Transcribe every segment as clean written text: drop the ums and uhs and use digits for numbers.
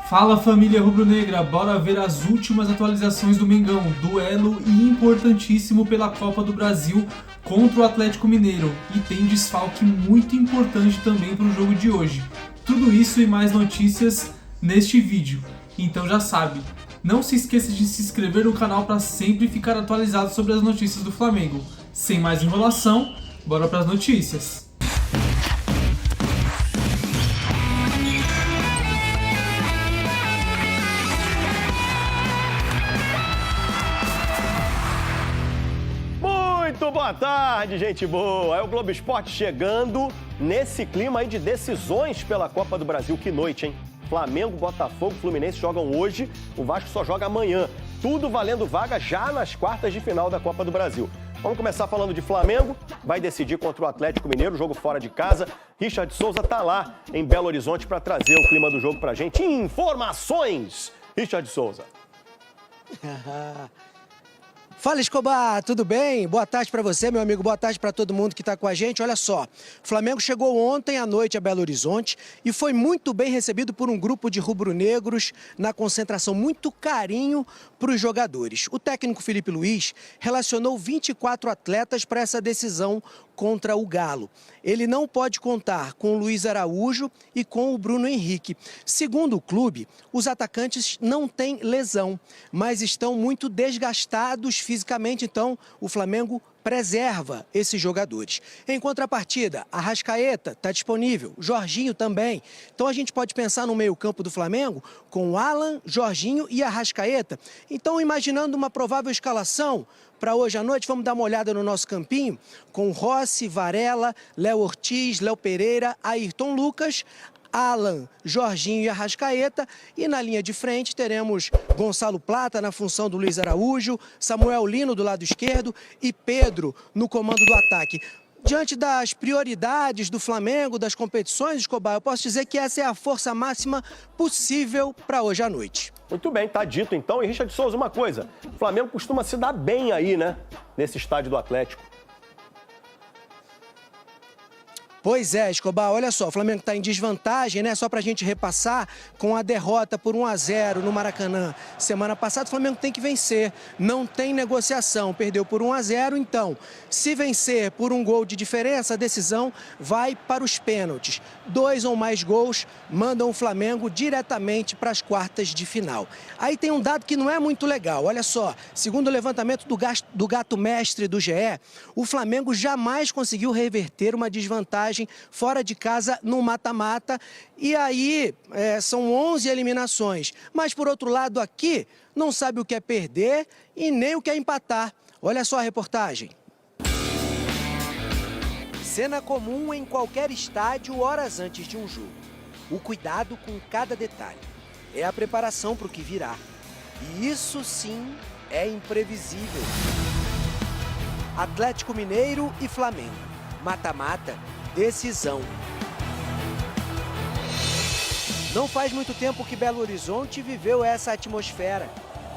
Fala família rubro-negra, bora ver as últimas atualizações do Mengão, duelo importantíssimo pela Copa do Brasil contra o Atlético Mineiro e tem desfalque muito importante também para o jogo de hoje. Tudo isso e mais notícias neste vídeo, então já sabe, não se esqueça de se inscrever no canal para sempre ficar atualizado sobre as notícias do Flamengo. Sem mais enrolação, bora para as notícias. Muito boa tarde, gente boa! É o Globo Esporte chegando nesse clima aí de decisões pela Copa do Brasil. Que noite, hein? Flamengo, Botafogo, Fluminense jogam hoje, o Vasco só joga amanhã. Tudo valendo vaga já nas quartas de final da Copa do Brasil. Vamos começar falando de Flamengo, vai decidir contra o Atlético Mineiro, jogo fora de casa. Richard Souza tá lá em Belo Horizonte para trazer o clima do jogo pra gente. Informações! Richard Souza. Fala, Escobar, tudo bem? Boa tarde para você, meu amigo, boa tarde para todo mundo que está com a gente. Olha só, o Flamengo chegou ontem à noite a Belo Horizonte e foi muito bem recebido por um grupo de rubro-negros na concentração, muito carinho para os jogadores. O técnico Felipe Luiz relacionou 24 atletas para essa decisão contra o Galo. Ele não pode contar com o Luiz Araújo e com o Bruno Henrique. Segundo o clube, os atacantes não têm lesão, mas estão muito desgastados fisicamente, então o Flamengo preserva esses jogadores. Em contrapartida, a Arrascaeta está disponível, Jorginho também. Então a gente pode pensar no meio-campo do Flamengo com Alan, Jorginho e Arrascaeta. Então, imaginando uma provável escalação para hoje à noite, vamos dar uma olhada no nosso campinho com Rossi, Varela, Léo Ortiz, Léo Pereira, Ayrton Lucas, Alan, Jorginho e Arrascaeta. E na linha de frente teremos Gonçalo Plata na função do Luiz Araújo, Samuel Lino do lado esquerdo e Pedro no comando do ataque. Diante das prioridades do Flamengo, das competições, Escobar, eu posso dizer que essa é a força máxima possível para hoje à noite. Muito bem, tá dito então. E Richard Souza, uma coisa, o Flamengo costuma se dar bem aí, né? Nesse estádio do Atlético. Pois é, Escobar, olha só, o Flamengo está em desvantagem, né? Só para a gente repassar, com a derrota por 1-0 no Maracanã semana passada, o Flamengo tem que vencer, não tem negociação, perdeu por 1-0, então, se vencer por um gol de diferença, a decisão vai para os pênaltis. 2 ou mais gols mandam o Flamengo diretamente para as quartas de final. Aí tem um dado que não é muito legal, olha só, segundo o levantamento do gato mestre do GE, o Flamengo jamais conseguiu reverter uma desvantagem fora de casa no mata-mata, e aí são 11 eliminações. Mas, por outro lado, aqui não sabe o que é perder e nem o que é empatar. Olha só a reportagem. Cena comum em qualquer estádio horas antes de um jogo. O cuidado com cada detalhe. É a preparação para o que virá. E isso sim é imprevisível. Atlético Mineiro e Flamengo. Mata-mata. Decisão. Não faz muito tempo que Belo Horizonte viveu essa atmosfera.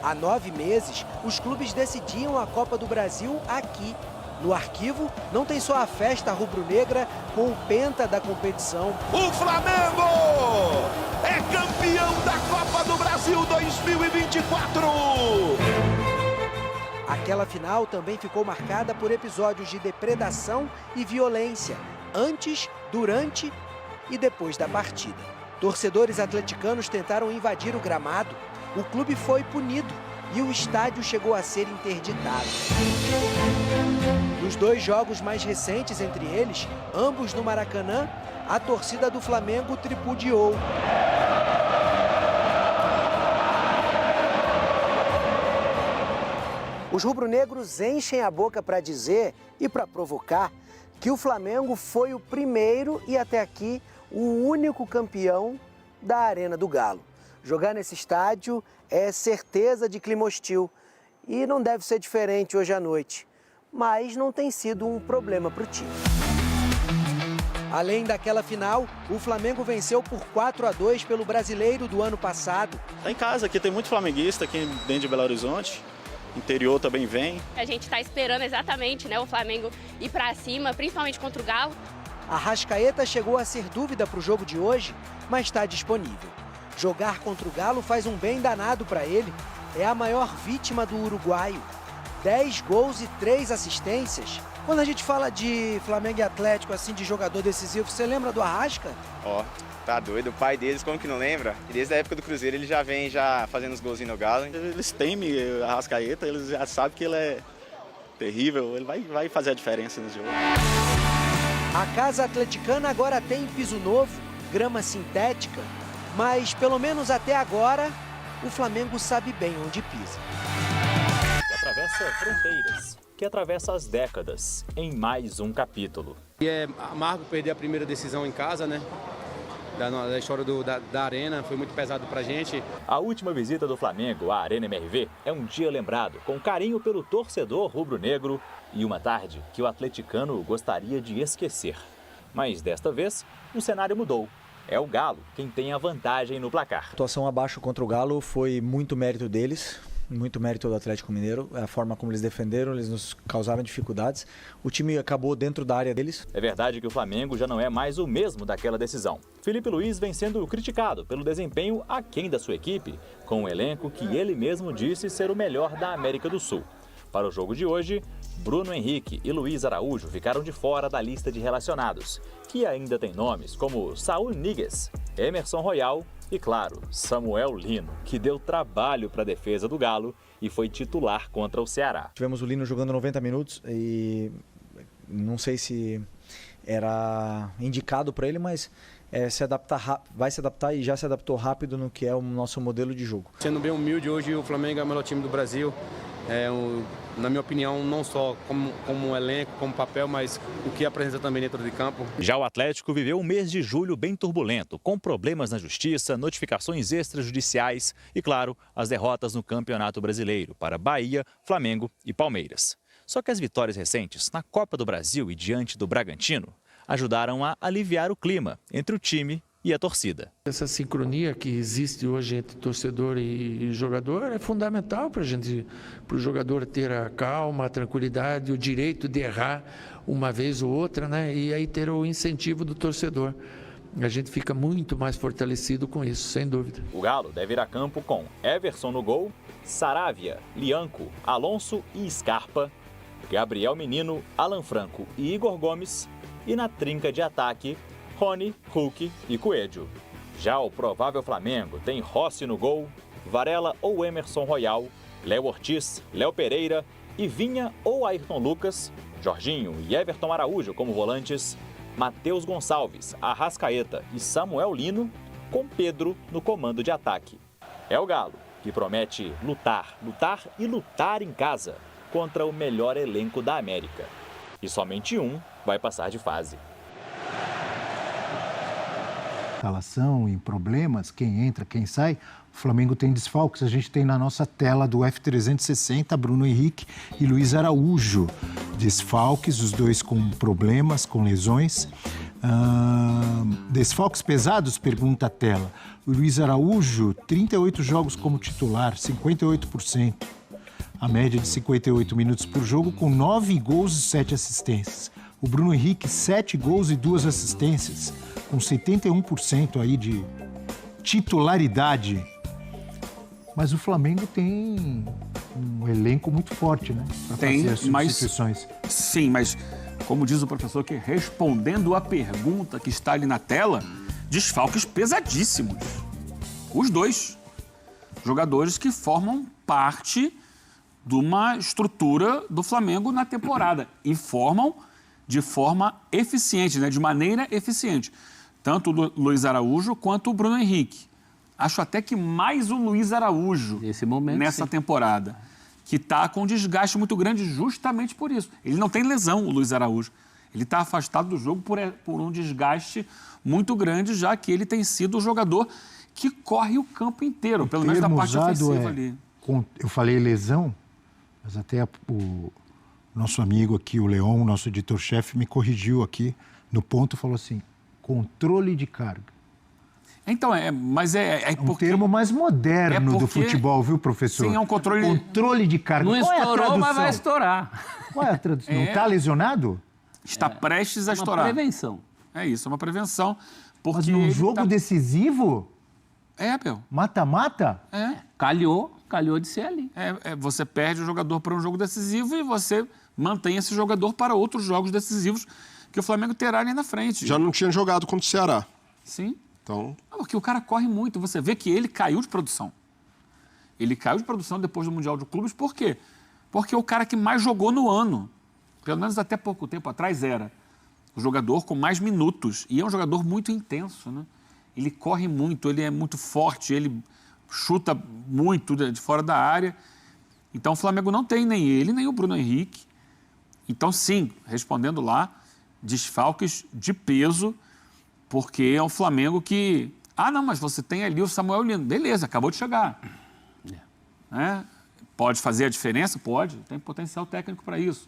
Há 9 meses, os clubes decidiam a Copa do Brasil aqui. No arquivo, não tem só a festa rubro-negra com o penta da competição. O Flamengo é campeão da Copa do Brasil 2024! Aquela final também ficou marcada por episódios de depredação e violência, antes, durante e depois da partida. Torcedores atleticanos tentaram invadir o gramado, o clube foi punido e o estádio chegou a ser interditado. Nos 2 jogos mais recentes entre eles, ambos no Maracanã, a torcida do Flamengo tripudiou. Os rubro-negros enchem a boca para dizer e para provocar que o Flamengo foi o primeiro e até aqui o único campeão da Arena do Galo. Jogar nesse estádio é certeza de clima hostil e não deve ser diferente hoje à noite, mas não tem sido um problema para o time. Além daquela final, o Flamengo venceu por 4-2 pelo Brasileiro do ano passado. Tá em casa, aqui tem muito flamenguista aqui dentro de Belo Horizonte. Interior também vem. A gente está esperando exatamente, né, o Flamengo ir para cima, principalmente contra o Galo. Arrascaeta chegou a ser dúvida para o jogo de hoje, mas está disponível. Jogar contra o Galo faz um bem danado para ele. É a maior vítima do uruguaio. 10 gols e 3 assistências. Quando a gente fala de Flamengo e Atlético, assim, de jogador decisivo, você lembra do Arrasca? Ó, tá doido. O pai deles, como que não lembra? E desde a época do Cruzeiro ele já vem fazendo os golzinhos no Galo. Eles temem a Arrascaeta, eles já sabem que ele é terrível, ele vai fazer a diferença no jogo. A casa atleticana agora tem piso novo, grama sintética, mas pelo menos até agora o Flamengo sabe bem onde pisa. Que atravessa fronteiras, que atravessa as décadas, em mais um capítulo. E é amargo perder a primeira decisão em casa, né? Da história da Arena, foi muito pesado pra gente. A última visita do Flamengo à Arena MRV é um dia lembrado com carinho pelo torcedor rubro-negro e uma tarde que o atleticano gostaria de esquecer. Mas desta vez, o cenário mudou. É o Galo quem tem a vantagem no placar. A atuação abaixo contra o Galo foi muito mérito deles. Muito mérito do Atlético Mineiro, a forma como eles defenderam, eles nos causaram dificuldades. O time acabou dentro da área deles. É verdade que o Flamengo já não é mais o mesmo daquela decisão. Felipe Luiz vem sendo criticado pelo desempenho aquém da sua equipe, com um elenco que ele mesmo disse ser o melhor da América do Sul. Para o jogo de hoje, Bruno Henrique e Luiz Araújo ficaram de fora da lista de relacionados, que ainda tem nomes como Saúl Ñíguez, Emerson Royal e, claro, Samuel Lino, que deu trabalho para a defesa do Galo e foi titular contra o Ceará. Tivemos o Lino jogando 90 minutos e não sei se era indicado para ele, mas vai se adaptar e já se adaptou rápido no que é o nosso modelo de jogo. Sendo bem humilde, hoje o Flamengo é o melhor time do Brasil. Na minha opinião, não só como elenco, como papel, mas o que apresenta também dentro de campo. Já o Atlético viveu um mês de julho bem turbulento, com problemas na justiça, notificações extrajudiciais e, claro, as derrotas no Campeonato Brasileiro para Bahia, Flamengo e Palmeiras. Só que as vitórias recentes na Copa do Brasil e diante do Bragantino ajudaram a aliviar o clima entre o time e a torcida. Essa sincronia que existe hoje entre torcedor e jogador é fundamental para o jogador ter a calma, a tranquilidade, o direito de errar uma vez ou outra, né? E aí ter o incentivo do torcedor. A gente fica muito mais fortalecido com isso, sem dúvida. O Galo deve ir a campo com Everson no gol, Saravia, Lianco, Alonso e Scarpa, Gabriel Menino, Alan Franco e Igor Gomes, e na trinca de ataque, Rony, Hulk e Coelho. Já o provável Flamengo tem Rossi no gol, Varela ou Emerson Royal, Léo Ortiz, Léo Pereira e Vinha ou Ayrton Lucas, Jorginho e Everton Araújo como volantes, Matheus Gonçalves, Arrascaeta e Samuel Lino, com Pedro no comando de ataque. É o Galo que promete lutar e lutar em casa contra o melhor elenco da América. E somente um vai passar de fase. Escalação, em problemas, quem entra, quem sai. O Flamengo tem desfalques, a gente tem na nossa tela do F360 Bruno Henrique e Luiz Araújo. Desfalques, os dois com problemas, com lesões. Desfalques pesados, pergunta a tela. O Luiz Araújo, 38 jogos como titular, 58%. A média de 58 minutos por jogo, com 9 gols e 7 assistências. O Bruno Henrique, 7 gols e 2 assistências, com 71% aí de titularidade. Mas o Flamengo tem um elenco muito forte, né? Para fazer as substituições. Sim, mas como diz o professor aqui, respondendo a pergunta que está ali na tela, desfalques pesadíssimos. Os dois jogadores que formam parte de uma estrutura do Flamengo na temporada e formam de forma eficiente, né? De maneira eficiente. Tanto o Luiz Araújo quanto o Bruno Henrique. Acho até que mais o Luiz Araújo nessa temporada, que está com um desgaste muito grande justamente por isso. Ele não tem lesão, o Luiz Araújo. Ele está afastado do jogo por um desgaste muito grande, já que ele tem sido o jogador que corre o campo inteiro, pelo menos da parte ofensiva ali. Eu falei lesão, mas até o nosso amigo aqui, o Leon, nosso editor-chefe, me corrigiu aqui no ponto, falou assim, controle de carga. Então, mas é um termo mais moderno do futebol, viu, professor? Sim, é um controle... Controle de carga. Não estourou, mas vai estourar. Qual é a tradução? Não está lesionado? Está prestes a estourar. Uma prevenção. É isso, é uma prevenção. Porque mas num jogo decisivo? É, Abel. Mata-mata? É. Calhou de ser ali. Você perde o jogador para um jogo decisivo e você mantém esse jogador para outros jogos decisivos que o Flamengo terá ali na frente. Já não tinha jogado contra o Ceará. Sim. Então... Porque o cara corre muito. Você vê que ele caiu de produção. Ele caiu de produção depois do Mundial de Clubes. Por quê? Porque é o cara que mais jogou no ano. Pelo menos até pouco tempo atrás era o jogador com mais minutos. E é um jogador muito intenso, né? Ele corre muito, ele é muito forte, ele chuta muito de fora da área. Então o Flamengo não tem nem ele, nem o Bruno Henrique. Então, sim, respondendo lá, desfalques de peso, porque é um Flamengo que... Ah, não, mas você tem ali o Samuel Lino. Beleza, acabou de chegar. Pode fazer a diferença? Pode. Tem potencial técnico para isso.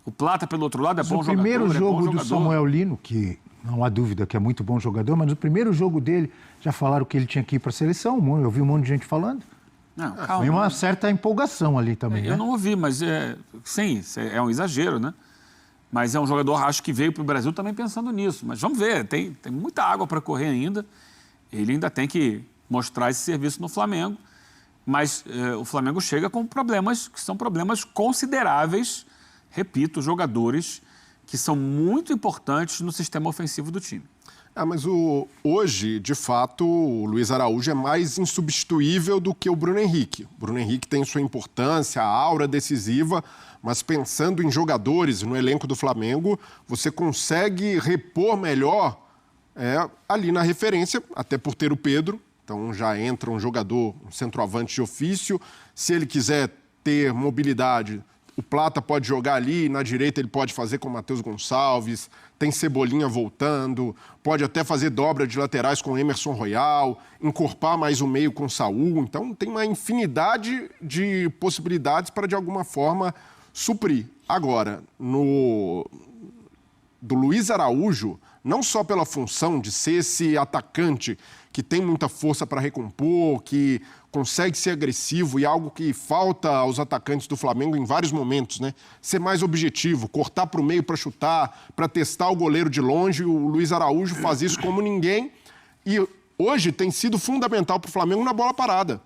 O Plata, pelo outro lado, é bom jogador. O primeiro jogo do Samuel Lino, que não há dúvida que é muito bom jogador, mas no primeiro jogo dele, já falaram que ele tinha que ir para a seleção. Eu vi um monte de gente falando. Não, calma. Tem uma certa empolgação ali também, né? Eu não ouvi, mas sim, é um exagero, né? Mas é um jogador, acho que veio para o Brasil também pensando nisso. Mas vamos ver, tem muita água para correr ainda. Ele ainda tem que mostrar esse serviço no Flamengo. Mas o Flamengo chega com problemas que são problemas consideráveis, repito, jogadores que são muito importantes no sistema ofensivo do time. Mas hoje, de fato, o Luiz Araújo é mais insubstituível do que o Bruno Henrique. O Bruno Henrique tem sua importância, a aura decisiva, mas pensando em jogadores no elenco do Flamengo, você consegue repor melhor ali na referência, até por ter o Pedro. Então já entra um jogador, um centroavante de ofício. Se ele quiser ter mobilidade, o Plata pode jogar ali, na direita ele pode fazer com o Matheus Gonçalves, tem Cebolinha voltando, pode até fazer dobra de laterais com o Emerson Royal, encorpar mais o meio com o Saúl. Então tem uma infinidade de possibilidades para, de alguma forma, suprir. Agora, do Luiz Araújo, não só pela função de ser esse atacante que tem muita força para recompor, que consegue ser agressivo, e algo que falta aos atacantes do Flamengo em vários momentos, né? Ser mais objetivo, cortar para o meio para chutar, para testar o goleiro de longe. O Luiz Araújo faz isso como ninguém. E hoje tem sido fundamental para o Flamengo na bola parada.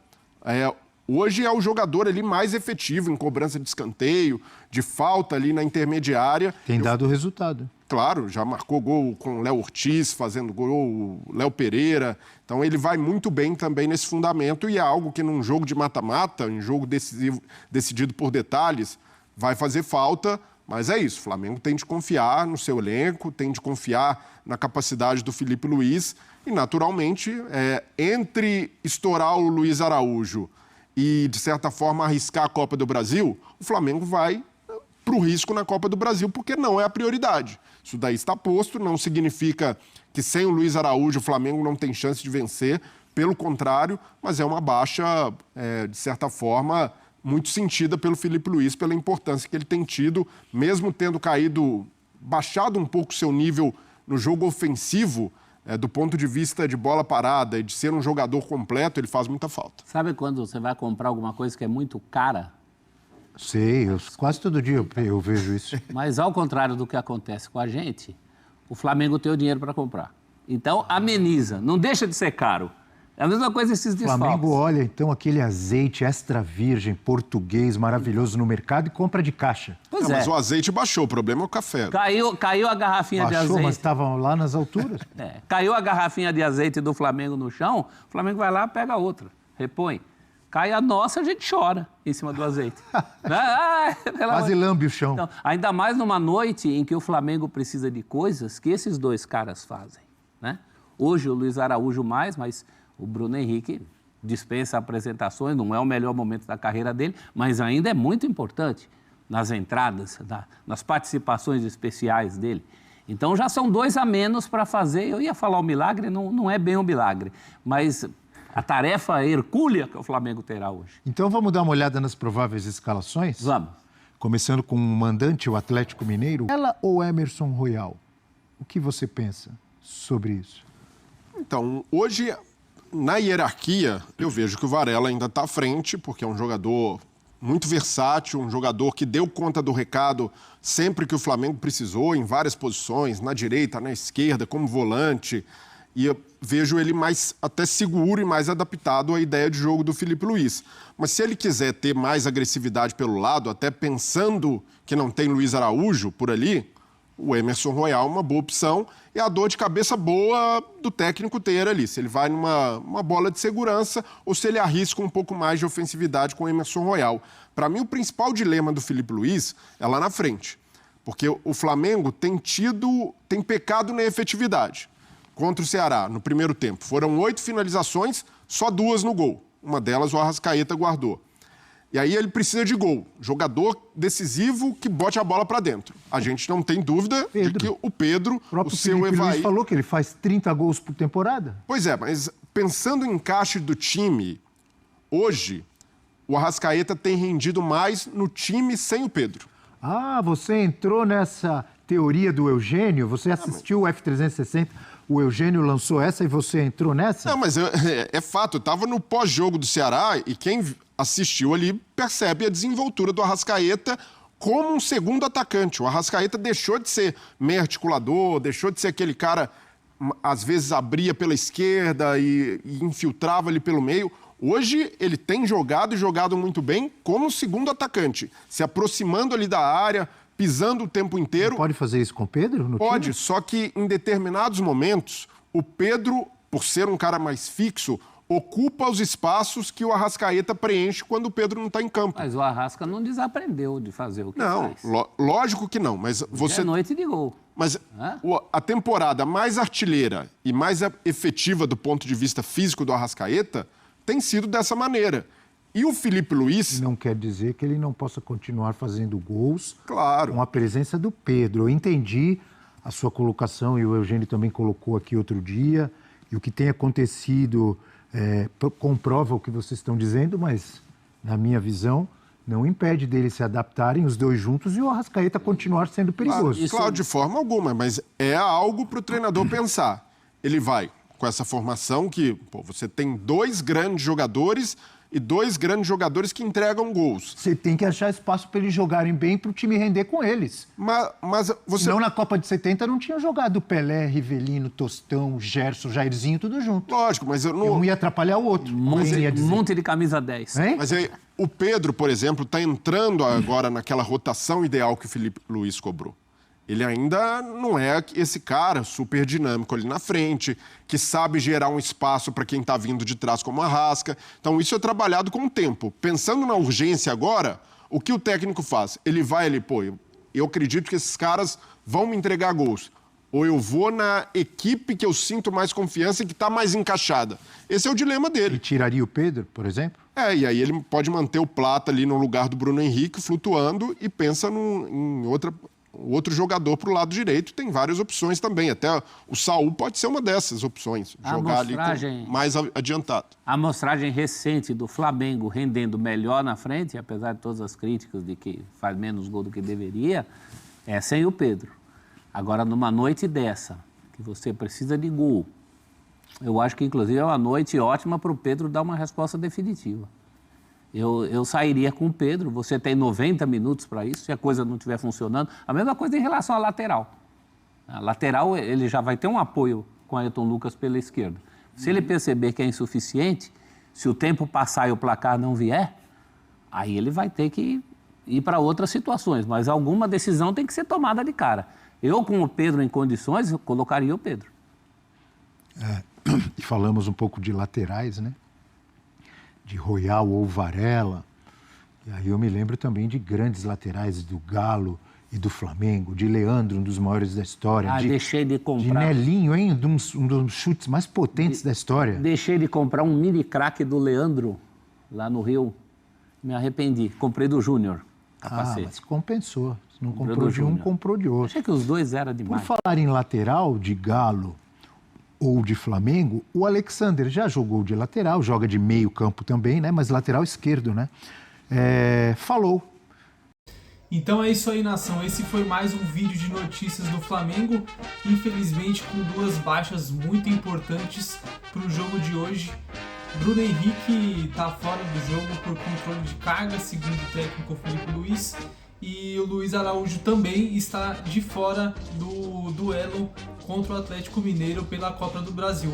Hoje é o jogador ali mais efetivo em cobrança de escanteio, de falta ali na intermediária. Tem dado resultado. Claro, já marcou gol com o Léo Ortiz, fazendo gol, o Léo Pereira. Então ele vai muito bem também nesse fundamento, e é algo que num jogo de mata-mata, em jogo decidido por detalhes, vai fazer falta. Mas é isso, o Flamengo tem de confiar no seu elenco, tem de confiar na capacidade do Felipe Luiz. E, naturalmente, entre estourar o Luiz Araújo e, de certa forma, arriscar a Copa do Brasil, o Flamengo vai para o risco na Copa do Brasil, porque não é a prioridade. Isso daí está posto, não significa que sem o Luiz Araújo o Flamengo não tem chance de vencer, pelo contrário, mas é uma baixa, de certa forma, muito sentida pelo Felipe Luiz, pela importância que ele tem tido, mesmo tendo baixado um pouco seu nível no jogo ofensivo, do ponto de vista de bola parada e de ser um jogador completo, ele faz muita falta. Sabe quando você vai comprar alguma coisa que é muito cara? Sei, quase todo dia eu vejo isso. Mas ao contrário do que acontece com a gente, o Flamengo tem o dinheiro para comprar. Então ameniza, não deixa de ser caro. É a mesma coisa esses desfalques. O Flamengo olha então aquele azeite extra virgem português maravilhoso no mercado e compra de caixa. Pois mas o azeite baixou, o problema é o café. Caiu a garrafinha de azeite. Mas estavam lá nas alturas. Caiu a garrafinha de azeite do Flamengo no chão, o Flamengo vai lá, pega outra, repõe. Cai a nossa, a gente chora em cima do azeite. Quase lambe o chão. Então, ainda mais numa noite em que o Flamengo precisa de coisas que esses dois caras fazem, né? Hoje o Luiz Araújo mais, mas o Bruno Henrique dispensa apresentações, não é o melhor momento da carreira dele, mas ainda é muito importante nas entradas, nas participações especiais dele. Então já são 2 a menos para fazer. Eu ia falar o milagre, não é bem um milagre, mas a tarefa hercúlea que o Flamengo terá hoje. Então vamos dar uma olhada nas prováveis escalações? Vamos. Começando com o mandante, o Atlético Mineiro. Ela ou Emerson Royal? O que você pensa sobre isso? Então, hoje, na hierarquia, eu vejo que o Varela ainda está à frente, porque é um jogador muito versátil, um jogador que deu conta do recado sempre que o Flamengo precisou, em várias posições, na direita, na esquerda, como volante. E eu vejo ele mais até seguro e mais adaptado à ideia de jogo do Filipe Luiz. Mas se ele quiser ter mais agressividade pelo lado, até pensando que não tem Luiz Araújo por ali, o Emerson Royal é uma boa opção e a dor de cabeça boa do técnico ter ali. Se ele vai numa bola de segurança ou se ele arrisca um pouco mais de ofensividade com o Emerson Royal. Para mim, o principal dilema do Filipe Luiz é lá na frente. Porque o Flamengo tem pecado na efetividade. Contra o Ceará, no primeiro tempo. Foram 8 finalizações, só 2 no gol. Uma delas o Arrascaeta guardou. E aí ele precisa de gol. Jogador decisivo que bote a bola para dentro. A gente não tem dúvida de que o Pedro, o seu Evaí... Luiz falou que ele faz 30 gols por temporada. Pois é, mas pensando em encaixe do time, hoje, o Arrascaeta tem rendido mais no time sem o Pedro. Ah, você entrou nessa teoria do Eugênio? Você assistiu o F360... O Eugênio lançou essa e você entrou nessa? Não, mas é fato. Eu estava no pós-jogo do Ceará e quem assistiu ali percebe a desenvoltura do Arrascaeta como um segundo atacante. O Arrascaeta deixou de ser meio articulador, deixou de ser aquele cara, às vezes abria pela esquerda e infiltrava ali pelo meio. Hoje ele tem jogado e jogado muito bem como segundo atacante, se aproximando ali da área, pisando o tempo inteiro. Não pode fazer isso com o Pedro? No pode, time? Só que em determinados momentos, o Pedro, por ser um cara mais fixo, ocupa os espaços que o Arrascaeta preenche quando o Pedro não está em campo. Mas o Arrasca não desaprendeu de fazer o que faz. Não, lógico que não, mas você... É noite de gol. Mas a temporada mais artilheira e mais efetiva do ponto de vista físico do Arrascaeta tem sido dessa maneira. E o Filipe Luiz... Não quer dizer que ele não possa continuar fazendo gols, claro, com a presença do Pedro. Eu entendi a sua colocação e o Eugênio também colocou aqui outro dia. E o que tem acontecido comprova o que vocês estão dizendo, mas, na minha visão, não impede deles se adaptarem os dois juntos e o Arrascaeta continuar sendo perigoso. Claro, de forma alguma, mas é algo para o treinador pensar. Ele vai com essa formação que você tem 2 grandes jogadores... e 2 grandes jogadores que entregam gols. Você tem que achar espaço para eles jogarem bem para o time render com eles. Mas você... Não, na Copa de 70 não tinha jogado Pelé, Rivelino, Tostão, Gerson, Jairzinho, tudo junto. Lógico, mas eu não... Um ia atrapalhar o outro. Monte de camisa 10. Hein? Mas aí, o Pedro, por exemplo, está entrando agora naquela rotação ideal que o Filipe Luiz cobrou. Ele ainda não é esse cara super dinâmico ali na frente, que sabe gerar um espaço para quem está vindo de trás como a Arrasca. Então, isso é trabalhado com o tempo. Pensando na urgência agora, o que o técnico faz? Ele vai ali, eu acredito que esses caras vão me entregar gols. Ou eu vou na equipe que eu sinto mais confiança e que está mais encaixada. Esse é o dilema dele. Ele tiraria o Pedro, por exemplo? E aí ele pode manter o Plata ali no lugar do Bruno Henrique, flutuando, e pensa em outro jogador para o lado direito. Tem várias opções também. Até o Saul pode ser uma dessas opções. Jogar ali mais adiantado. A amostragem recente do Flamengo rendendo melhor na frente, apesar de todas as críticas de que faz menos gol do que deveria, é sem o Pedro. Agora, numa noite dessa, que você precisa de gol, eu acho que, inclusive, é uma noite ótima para o Pedro dar uma resposta definitiva. Eu sairia com o Pedro, você tem 90 minutos para isso, se a coisa não estiver funcionando. A mesma coisa em relação à lateral. A lateral, ele já vai ter um apoio com o Ayrton Lucas pela esquerda. Se ele perceber que é insuficiente, se o tempo passar e o placar não vier, aí ele vai ter que ir para outras situações. Mas alguma decisão tem que ser tomada de cara. Eu, com o Pedro em condições, eu colocaria o Pedro. E falamos um pouco de laterais, né? De Royal ou Varela. E aí eu me lembro também de grandes laterais do Galo e do Flamengo, de Leandro, um dos maiores da história. Deixei de comprar. De Nelinho, hein? Um dos chutes mais potentes da história. Deixei de comprar um mini craque do Leandro, lá no Rio. Me arrependi. Comprei do Júnior. Mas compensou. Se não comprou de um, comprou de outro. Achei que os dois eram demais. Por falar em lateral, de Galo ou de Flamengo, o Alexander já jogou de lateral, joga de meio campo também, né? Mas lateral esquerdo, né? Falou. Então é isso aí, nação. Esse foi mais um vídeo de notícias do Flamengo. Infelizmente, com 2 baixas muito importantes para o jogo de hoje. Bruno Henrique está fora do jogo por controle de carga, segundo o técnico Filipe Luiz. e o Luiz Araújo também está de fora do duelo contra o Atlético Mineiro pela Copa do Brasil.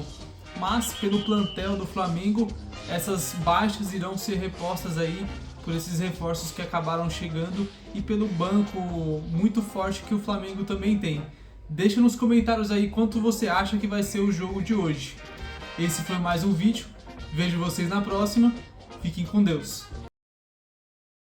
Mas pelo plantel do Flamengo, essas baixas irão ser repostas aí por esses reforços que acabaram chegando e pelo banco muito forte que o Flamengo também tem. Deixa nos comentários aí quanto você acha que vai ser o jogo de hoje. Esse foi mais um vídeo, vejo vocês na próxima, fiquem com Deus.